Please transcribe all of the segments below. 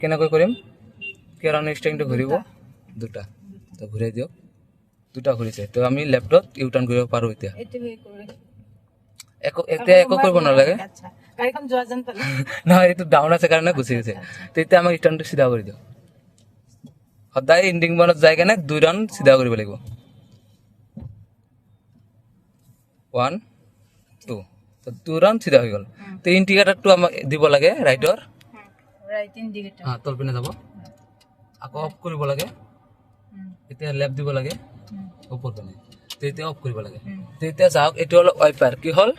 কেনেকৈ কৰিম কেৰাউণ্ড ষ্টেৰিংটো ঘূৰিব দুটা তো ঘূৰাই দিয়ক দুটা ঘূৰিছে তো আমি লেফ্টত ইউ টাৰ্ণ কৰিব পাৰোঁ এতিয়া এতিয়া একো কৰিব নালাগে নহয় এইটো ডাউন আছে কাৰণে গুচি গৈছে তো এতিয়া আমাক ৰিটাৰ্ণটো চিধা কৰি দিয়ক সদায় ইণ্ডিং বনত যাই কেনে 2 ৰাউণ্ড চিধা কৰিব লাগিব 1 2 তো 2 ৰাউণ্ড চিধা হৈ গ'ল তো ইণ্ডিকেটৰটো আমাক দিব লাগে ৰাইটৰ ৰাইট ইণ্ডিকেটৰ তলপিনে যাব আকৌ অফ কৰিব লাগে এতিয়া লেফ্ট দিব লাগে ওপৰ পিনে তো এতিয়া অফ কৰিব লাগে তো এতিয়া চাওক এইটো হ'ল ৱাইপাৰ কি হ'ল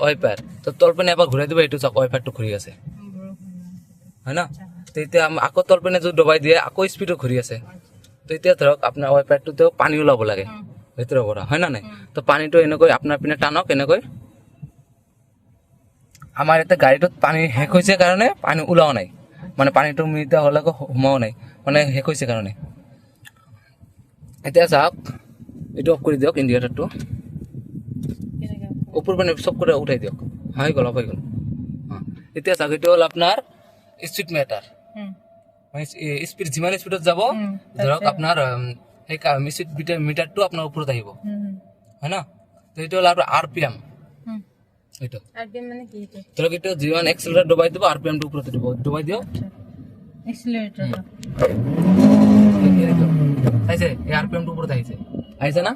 ৱাইপাৰ তো তলপিনে এবাৰ ঘূৰাই দিব এইটো চাওক ৱাইপাৰটো ঘূৰি আছে হয় না তো এতিয়া আকৌ তলপিনে যদি দবাই দিয়ে আকৌ স্পীডত ঘূৰি আছে তো এতিয়া ধৰক আপোনাৰ ৱাইপাৰটোতেও পানী ওলাব লাগে ভিতৰৰ পৰা হয় না নাই তো পানীটো এনেকৈ আপোনাৰ পিনে টানক এনেকৈ আমাৰ এতিয়া গাড়ীটোত পানী শেষ হৈছে কাৰণে পানী ওলাও নাই মানে পানীটো মিনিটা হ'লেও সোমাও নাই মানে শেষ হৈছে কাৰণে এতিয়া চাওক এইটো অফ কৰি দিয়ক ইণ্ডিকেটৰটো ওপৰ পিনে চব কৰি উঠাই দিয়ক হৈ গ'ল অফ হৈ গ'ল এতিয়া চাওক এইটো হ'ল আপোনাৰ স্পীড মেটাৰ স্পীড যিমান স্পীডত যাব ধৰক আপোনাৰ সেই স্পীড মিটাৰটো আপোনাৰ ওপৰত আহিব হয় না তো এইটো হ'ল আপোনাৰ RPM এইটো আৰপিএম মানে কি এটা ধৰক এইটো যিমান এক্সেলাৰেটৰ দবাই দিব RPM টো ওপৰত দিব দবাই দিয়ক এক্সিলাৰেটৰ আহিছে এই RPM টো ওপৰত আহিছে না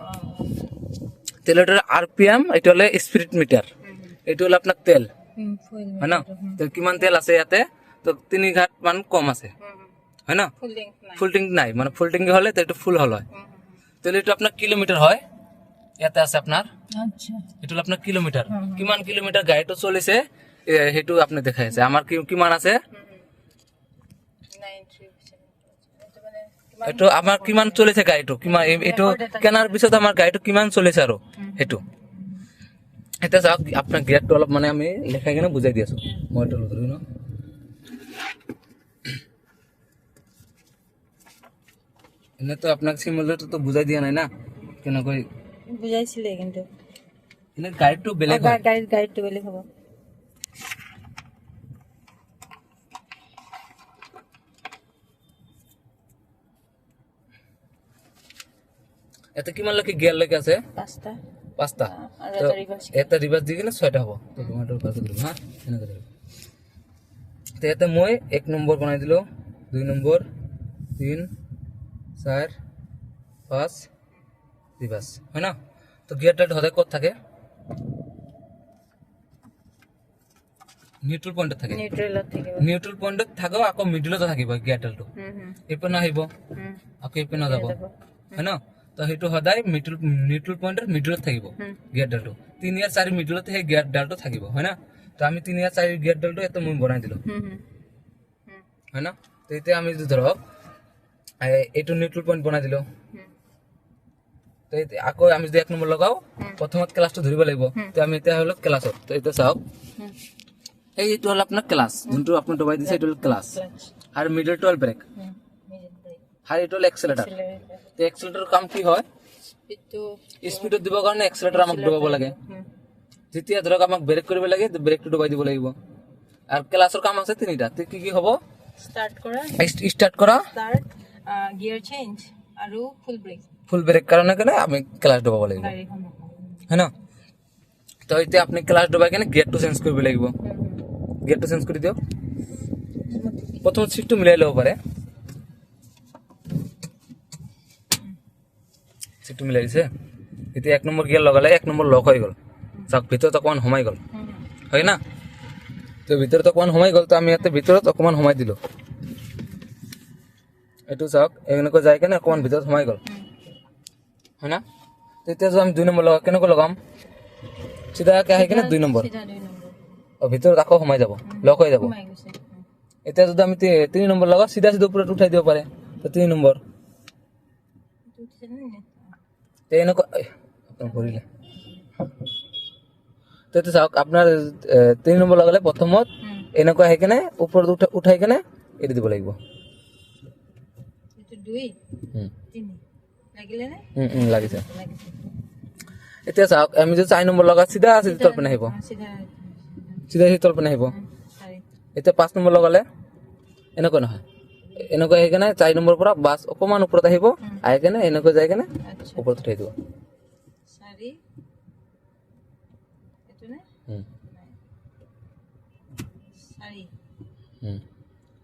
তেলটার RPM এটা হলে স্পিড মিটার এটা হলো আপনার তেল ফুল হয় না তো কিমান তেল আছে ইয়াতে তো 3 ঘাট মান কম আছে হয় না ফুল ট্যাঙ্ক নাই মানে ফুল ট্যাঙ্ক হলে তো এটা ফুল হল হয় তাহলে এটা আপনার কিলোমিটার হয় ইয়াতে আছে আপনার আচ্ছা এটা হলো আপনার কিলোমিটার কিমান কিলোমিটার গাড়িটো চলিছে হেতু আপনি দেখাই আছে আমার কিমান আছে এটো আমার কিমান চলিছে গাড়িটো কিমান এটো কেনার পিছত আমার গাড়িটো কিমান চলিছে আৰু হেতু এটা যাক আপনার গিয়ারটো অলপ মানে আমি লেখাই কেনে বুঝাই দি আছো মই এটা ধৰি ন এনে তো আপনাক সিমুলেটর তো বুঝাই দিয়া নাই না কেনেকৈ বুঝাইছিলে কিন্তু এনে গাড়িটো বেলেগ গাড়িটো বেলেগ হ'ব এতে কিমান লকে গিয়ার লেখা আছে পাঁচটা আর এটা রিভার্স দি কিনে 6টা হ'ব তো তোমাৰটো পাছ কৰিব হা এনেকৈ কৰিব তো এতে মই 1 নম্বৰ বনাই দিলো 2 নম্বৰ 3 4 5 রিভার্স হয় না তো গিয়ারটা সদায় কত থাকে নিউট্রাল পয়েন্টত থাকে নিউট্রাল পয়েন্টত থাকো আকৌ মিডলত থাকিব গিয়ারটালটো এপিনে আহিব আকৌ এপিনে যাব হয় না তো হেতু সদায় নিউট্রাল পয়েন্টৰ মিডলত থাকিব গিয়ারডালটো 3 আর 4 মিডলত হে গিয়ারডালটো থাকিব হয় না তো আমি 3 আর 4 গিয়ারডালটো এত মই বনাই দিলো হয় না তো এতিয়া আমি যদি ধৰক এইটো নিউট্ৰাল পয়েন্ট বনাই দিলো তো আকৌ আমি যদি 1 নম্বৰ লগাও প্ৰথমত ক্লাসটো ধৰিব লাগিব তো আমি এতিয়া হলো ক্লাসত তো এটা চাওক এইটো হল আপোনাৰ ক্লাস যোনটো আপুনি দবাই দিছে এইটো class R middle টুৱেল brake R এইটো হল এক্সেলেটৰ তো এক্সেলেটৰ কাম কি হয় স্পিডত দিব কাৰণে এক্সেলেটৰ আমাক দবাব লাগে যেতিয়া ধৰক আমাক ব্ৰেক কৰিব লাগে তো ব্ৰেকটো দবাই দিব লাগিব আৰ ক্লাসৰ কাম আছে তিনিটা তো কি কি হ'ব স্টাৰ্ট কৰা গিয়াৰ চেঞ্জ আৰু ফুল ব্রেক কারণে কেন আমি ক্লাস দবাব লাগিব হয় না তো এতিয়া আপনি ক্লাস দবাই কেনে গিয়ারটো চেঞ্জ কৰিব লাগিব গিয়াৰটো চেঞ্জ কৰি দিয়ক প্ৰথম সিটটো মিলাই লব পাৰে সিটটো মিলাই দিছে এতিয়া 1 নম্বৰ গিয়াৰ লগালে 1 নম্বৰ লক হৈ গল চাক ভিতৰত অকমান সোমাই গল হয় না তো ভিতৰত অকমান সোমাই গল তো আমি ইয়াতে ভিতৰত অকমান সোমাই দিলো এটো চাক এনেকৈ যাই কেনে অকমান ভিতৰত সোমাই গল হয় না তো এতিয়া যদি আমি 2 নম্বৰ লগা কেনেকৈ লগাম সিধাকে আহি কেনে 2 নম্বৰ ও ভিতৰত আকৌ সোমাই যাব লক হৈ যাব এতিয়া যদি আমি 3 নম্বৰ লগা সিধা ওপৰত উঠাই দিব পাৰে তো 3 নম্বৰ তো এনেকৈ আপুনি কৰিলে তো এটা চাওক আপোনাৰ 3 নম্বৰ লগালে প্ৰথমত এনেকৈ আহি কেনে ওপৰত উঠাই কেনে এৰি দিব লাগিব লাগিছে এতিয়া চাওক আমি যদি 4 নম্বৰ লগা সিধা তলপিনে আহিব সিধা তলপিনে আহিব এতিয়া 5 নম্বৰ লগালে এনেকুৱা নহয় এনেকুৱা আহি কেনে 4 নম্বৰ পৰা বাছ অকমান ওপৰত আহিব আহি কেনে এনেকৈ যাই কেনে আচ্ছা ওপৰত উঠাই দিব 4 এটো নে হুম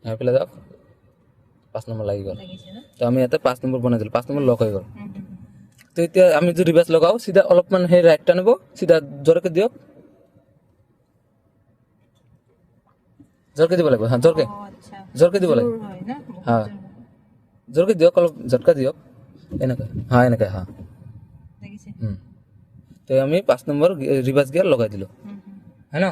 4 পেলাই যাওক 5 নম্বৰ লাগি গ'ল লাগিছে না তো আমি ইয়াতে 5 নম্বৰ বনাই দিলোঁ 5 নম্বৰ লক হৈ গ'ল তো এতিয়া আমি যদি ৰিভাৰ্ছ লগাও চিধা অলপমান সেই ৰাইট টানিব চিধা জোৰকে দিয়ক জোৰকে দিব লাগিব হ্যাঁ জোৰকে ও আচ্ছা জোৰকে দিব লাগিব জোৰ হয় না হ্যাঁ জোৰকে দিয়ক অলপ ঝটকা দিয়ক এনেকৈ হ্যাঁ এনেকৈ হ্যাঁ লাগিছে তো আমি 5 নম্বৰ ৰিভাৰ্ছ গিয়াৰ লগাই দিলোঁ হুম হয় ন